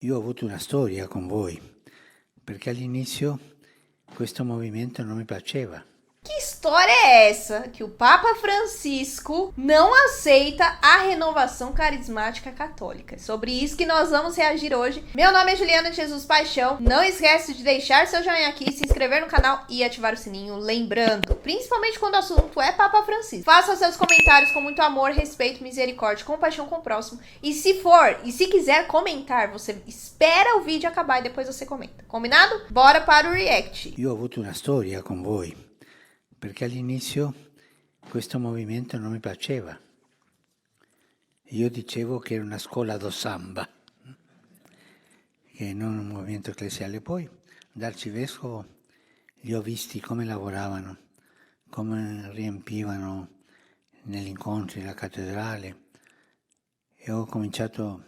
Io ho avuto una storia con voi, perché all'inizio questo movimento non mi piaceva. Que história é essa que o Papa Francisco não aceita a renovação carismática católica? É sobre isso que nós vamos reagir hoje. Meu nome é Juliana de Jesus Paixão. Não esquece de deixar seu joinha aqui, se inscrever no canal e ativar o sininho. Lembrando, principalmente quando o assunto é Papa Francisco, faça seus comentários com muito amor, respeito, misericórdia, compaixão com o próximo. E se quiser comentar, você espera o vídeo acabar e depois você comenta. Combinado? Bora para o react. Io ho avuto una storia con voi, perché all'inizio questo movimento non mi piaceva. Io dicevo che era una scuola do samba, che non un movimento ecclesiale. Poi, da arcivescovo, li ho visti come lavoravano, come riempivano negli incontri la cattedrale, e ho cominciato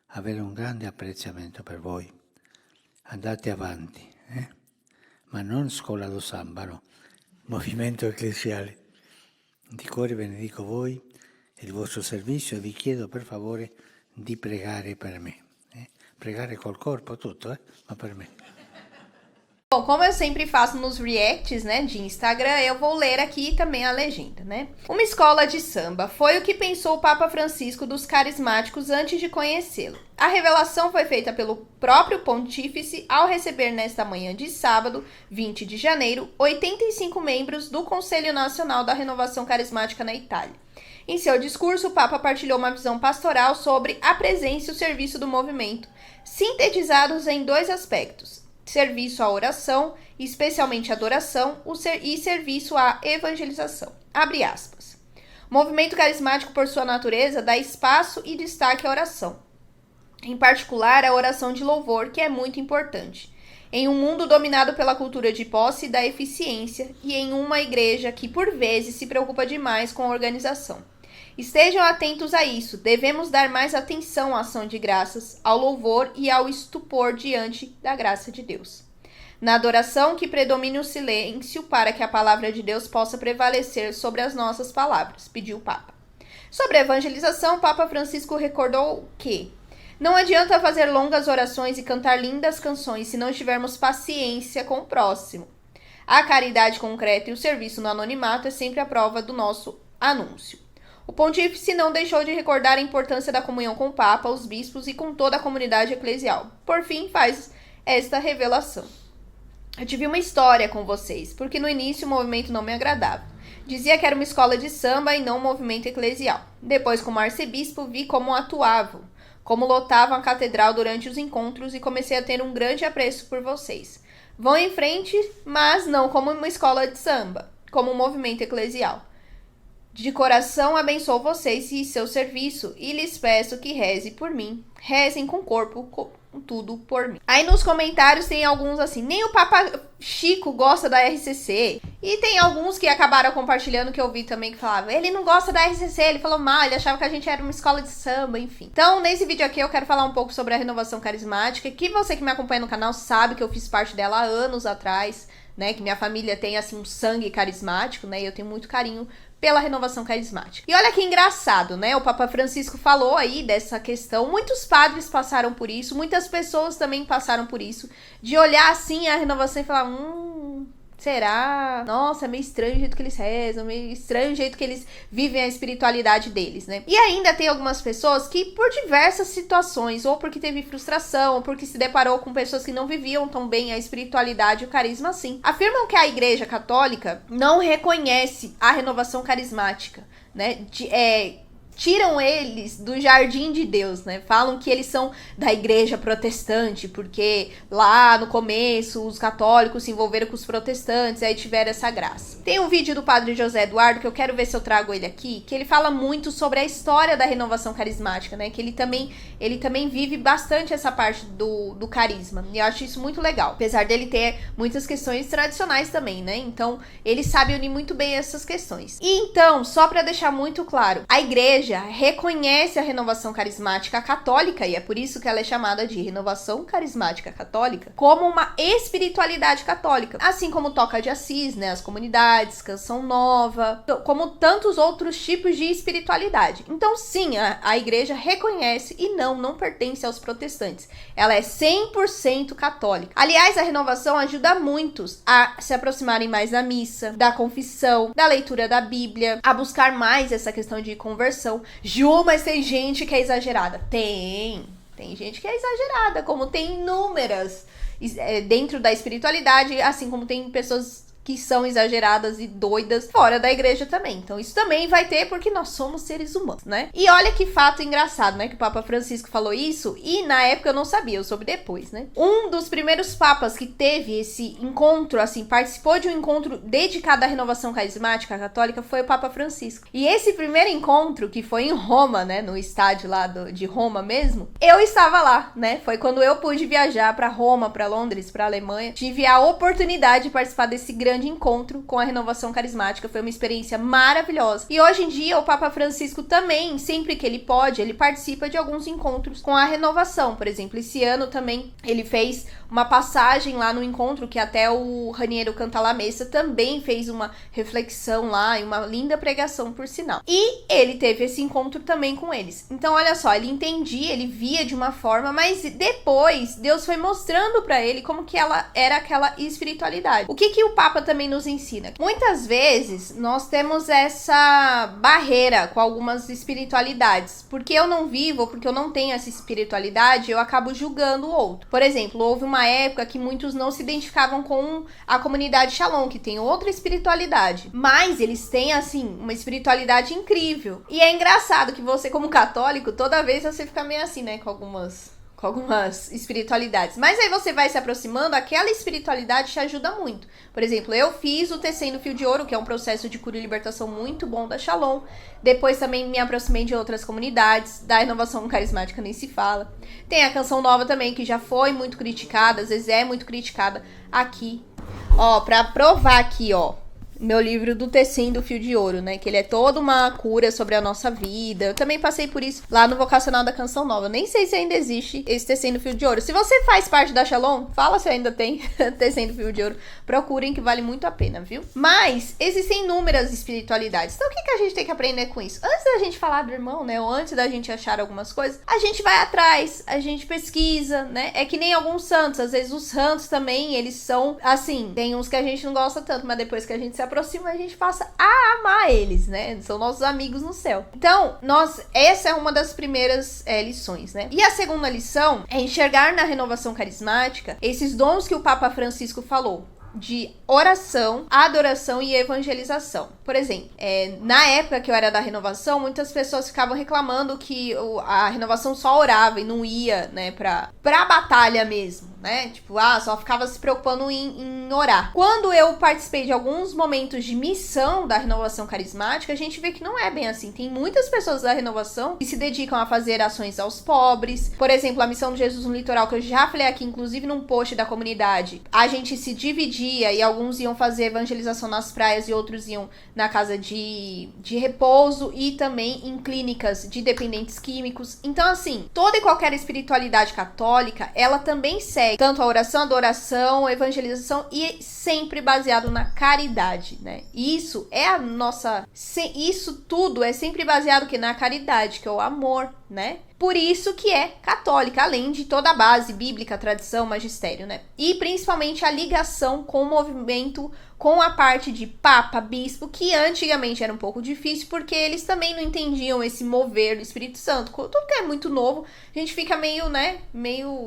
a avere un grande apprezzamento per voi. Andate avanti, ma non scuola do samba, no. Movimento ecclesiale. Di cuore benedico voi e il vostro servizio e vi chiedo per favore di pregare per me. Pregare col corpo tutto, ma per me. Bom, como eu sempre faço nos reacts, né, de Instagram, eu vou ler aqui também a legenda, né? Uma escola de samba foi o que pensou o Papa Francisco dos carismáticos antes de conhecê-lo. A revelação foi feita pelo próprio pontífice ao receber nesta manhã de sábado, 20 de janeiro, 85 membros do Conselho Nacional da Renovação Carismática na Itália. Em seu discurso, o Papa partilhou uma visão pastoral sobre a presença e o serviço do movimento, sintetizados em dois aspectos: serviço à oração, especialmente adoração, e serviço à evangelização. Abre aspas. O movimento carismático, por sua natureza, dá espaço e destaque à oração. Em particular, a oração de louvor, que é muito importante. Em um mundo dominado pela cultura de posse e da eficiência, e em uma igreja que, por vezes, se preocupa demais com a organização. Estejam atentos a isso. Devemos dar mais atenção à ação de graças, ao louvor e ao estupor diante da graça de Deus. Na adoração, que predomine o silêncio para que a palavra de Deus possa prevalecer sobre as nossas palavras, pediu o Papa. Sobre a evangelização, o Papa Francisco recordou que não adianta fazer longas orações e cantar lindas canções se não tivermos paciência com o próximo. A caridade concreta e o serviço no anonimato é sempre a prova do nosso anúncio. O pontífice não deixou de recordar a importância da comunhão com o Papa, os bispos e com toda a comunidade eclesial. Por fim, faz esta revelação. Eu tive uma história com vocês, porque no início o movimento não me agradava. Dizia que era uma escola de samba e não um movimento eclesial. Depois, como arcebispo, vi como atuavam, como lotavam a catedral durante os encontros e comecei a ter um grande apreço por vocês. Vão em frente, mas não como uma escola de samba, como um movimento eclesial. De coração abençoo vocês e seu serviço e lhes peço que reze por mim. Rezem com o corpo, com tudo por mim. Aí nos comentários tem alguns assim, nem o Papa Chico gosta da RCC. E tem alguns que acabaram compartilhando que eu vi também que falavam, ele não gosta da RCC, ele falou mal, ele achava que a gente era uma escola de samba, enfim. Então nesse vídeo aqui eu quero falar um pouco sobre a renovação carismática, que você que me acompanha no canal sabe que eu fiz parte dela há anos atrás, né, que minha família tem assim um sangue carismático, né, e eu tenho muito carinho pela renovação carismática. E olha que engraçado, né? O Papa Francisco falou aí dessa questão. Muitos padres passaram por isso, muitas pessoas também passaram por isso, de olhar assim a renovação e falar, será? Nossa, é meio estranho o jeito que eles rezam, meio estranho o jeito que eles vivem a espiritualidade deles, né? E ainda tem algumas pessoas que, por diversas situações, ou porque teve frustração, ou porque se deparou com pessoas que não viviam tão bem a espiritualidade e o carisma assim, afirmam que a Igreja Católica não reconhece a renovação carismática, né? Tiram eles do jardim de Deus, né? Falam que eles são da igreja protestante, porque lá no começo os católicos se envolveram com os protestantes, aí tiveram essa graça. Tem um vídeo do padre José Eduardo, que eu quero ver se eu trago ele aqui, que ele fala muito sobre a história da renovação carismática, né? Que ele também vive bastante essa parte do carisma, e eu acho isso muito legal. Apesar dele ter muitas questões tradicionais também, né? Então, ele sabe unir muito bem essas questões. E então, só para deixar muito claro, a igreja igreja reconhece a renovação carismática católica, e é por isso que ela é chamada de renovação carismática católica, como uma espiritualidade católica, assim como Toca de Assis, né, as comunidades, Canção Nova, como tantos outros tipos de espiritualidade. Então sim, a igreja reconhece e não pertence aos protestantes. Ela é 100% católica. Aliás, a renovação ajuda muitos a se aproximarem mais da missa, da confissão, da leitura da Bíblia, a buscar mais essa questão de conversão. Ju, mas tem gente que é exagerada. Tem gente que é exagerada, como tem inúmeras dentro da espiritualidade, assim como tem pessoas que são exageradas e doidas fora da igreja também. Então isso também vai ter, porque nós somos seres humanos, né? E olha que fato engraçado, né? Que o Papa Francisco falou isso e na época eu não sabia, eu soube depois, né? Um dos primeiros papas que teve esse encontro, assim, participou de um encontro dedicado à renovação carismática católica foi o Papa Francisco. E esse primeiro encontro, que foi em Roma, né? No estádio lá de Roma mesmo, eu estava lá, né? Foi quando eu pude viajar para Roma, para Londres, para Alemanha. Tive a oportunidade de participar desse grande encontro com a renovação carismática. Foi uma experiência maravilhosa. E hoje em dia o Papa Francisco também, sempre que ele pode, ele participa de alguns encontros com a renovação. Por exemplo, esse ano também ele fez uma passagem lá no encontro, que até o Raniero Cantalamessa também fez uma reflexão lá e uma linda pregação, por sinal. E ele teve esse encontro também com eles. Então olha só, ele entendia, ele via de uma forma, mas depois Deus foi mostrando para ele como que ela era aquela espiritualidade. O que o Papa também nos ensina? Muitas vezes nós temos essa barreira com algumas espiritualidades. Porque eu não vivo, porque eu não tenho essa espiritualidade, eu acabo julgando o outro. Por exemplo, houve uma época que muitos não se identificavam com a comunidade Shalom, que tem outra espiritualidade. Mas eles têm, assim, uma espiritualidade incrível. E é engraçado que você, como católico, toda vez você fica meio assim, né, com algumas espiritualidades. Mas aí você vai se aproximando, aquela espiritualidade te ajuda muito. Por exemplo, eu fiz o Tecendo Fio de Ouro, que é um processo de cura e libertação muito bom da Shalom. Depois também me aproximei de outras comunidades, da renovação carismática nem se fala. Tem a Canção Nova também, que já foi muito criticada, às vezes é muito criticada aqui. Ó, pra provar aqui, ó, meu livro do Tecendo Fio de Ouro, né? Que ele é toda uma cura sobre a nossa vida. Eu também passei por isso lá no Vocacional da Canção Nova. Eu nem sei se ainda existe esse Tecendo Fio de Ouro. Se você faz parte da Shalom, fala se ainda tem Tecendo Fio de Ouro. Procurem, que vale muito a pena, viu? Mas existem inúmeras espiritualidades. Então o que a gente tem que aprender com isso? Antes da gente falar do irmão, né? Ou antes da gente achar algumas coisas, a gente vai atrás, a gente pesquisa, né? É que nem alguns santos. Às vezes os santos também, eles são, assim, tem uns que a gente não gosta tanto, mas depois que a gente se aproxima, a gente passa a amar eles, né? São nossos amigos no céu. Então, essa é uma das primeiras lições, né? E a segunda lição é enxergar na renovação carismática esses dons que o Papa Francisco falou, de oração, adoração e evangelização. Por exemplo, na época que eu era da renovação, muitas pessoas ficavam reclamando que a renovação só orava e não ia, né, pra batalha mesmo, né? Tipo, só ficava se preocupando em orar. Quando eu participei de alguns momentos de missão da renovação carismática, a gente vê que não é bem assim. Tem muitas pessoas da renovação que se dedicam a fazer ações aos pobres. Por exemplo, a Missão de Jesus no Litoral, que eu já falei aqui, inclusive num post da comunidade, a gente se dividia e alguns iam fazer evangelização nas praias e outros iam na casa de repouso e também em clínicas de dependentes químicos. Então, assim, toda e qualquer espiritualidade católica, ela também segue tanto a oração, adoração, a evangelização e sempre baseado na caridade, né? Isso é a nossa... Isso tudo é sempre baseado na caridade, que é o amor, né? Por isso que é católica, além de toda a base bíblica, tradição, magistério, né? E principalmente a ligação com o movimento, com a parte de papa, bispo, que antigamente era um pouco difícil, porque eles também não entendiam esse mover do Espírito Santo. Tudo que é muito novo, a gente fica meio, né,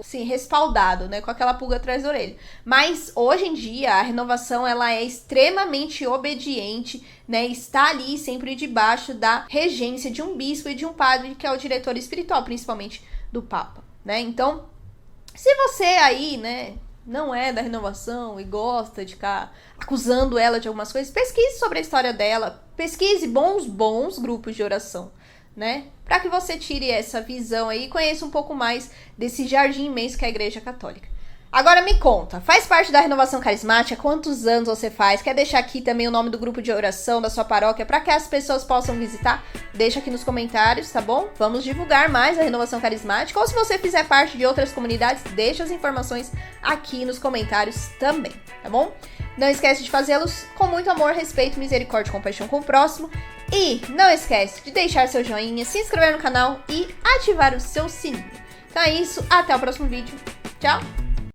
assim, respaldado, né, com aquela pulga atrás da orelha. Mas, hoje em dia, a renovação, ela é extremamente obediente, né, está ali sempre debaixo da regência de um bispo e de um padre, que é o diretor espiritual, principalmente do Papa, né? Então, se você aí, né, não é da renovação e gosta de ficar acusando ela de algumas coisas, pesquise sobre a história dela, pesquise bons grupos de oração, né? Para que você tire essa visão aí e conheça um pouco mais desse jardim imenso que é a Igreja Católica. Agora me conta, faz parte da Renovação Carismática? Quantos anos você faz? Quer deixar aqui também o nome do grupo de oração da sua paróquia para que as pessoas possam visitar? Deixa aqui nos comentários, tá bom? Vamos divulgar mais a Renovação Carismática. Ou se você fizer parte de outras comunidades, deixa as informações aqui nos comentários também, tá bom? Não esquece de fazê-los com muito amor, respeito, misericórdia e compaixão com o próximo. E não esquece de deixar seu joinha, se inscrever no canal e ativar o seu sininho. Então é isso, até o próximo vídeo. Tchau!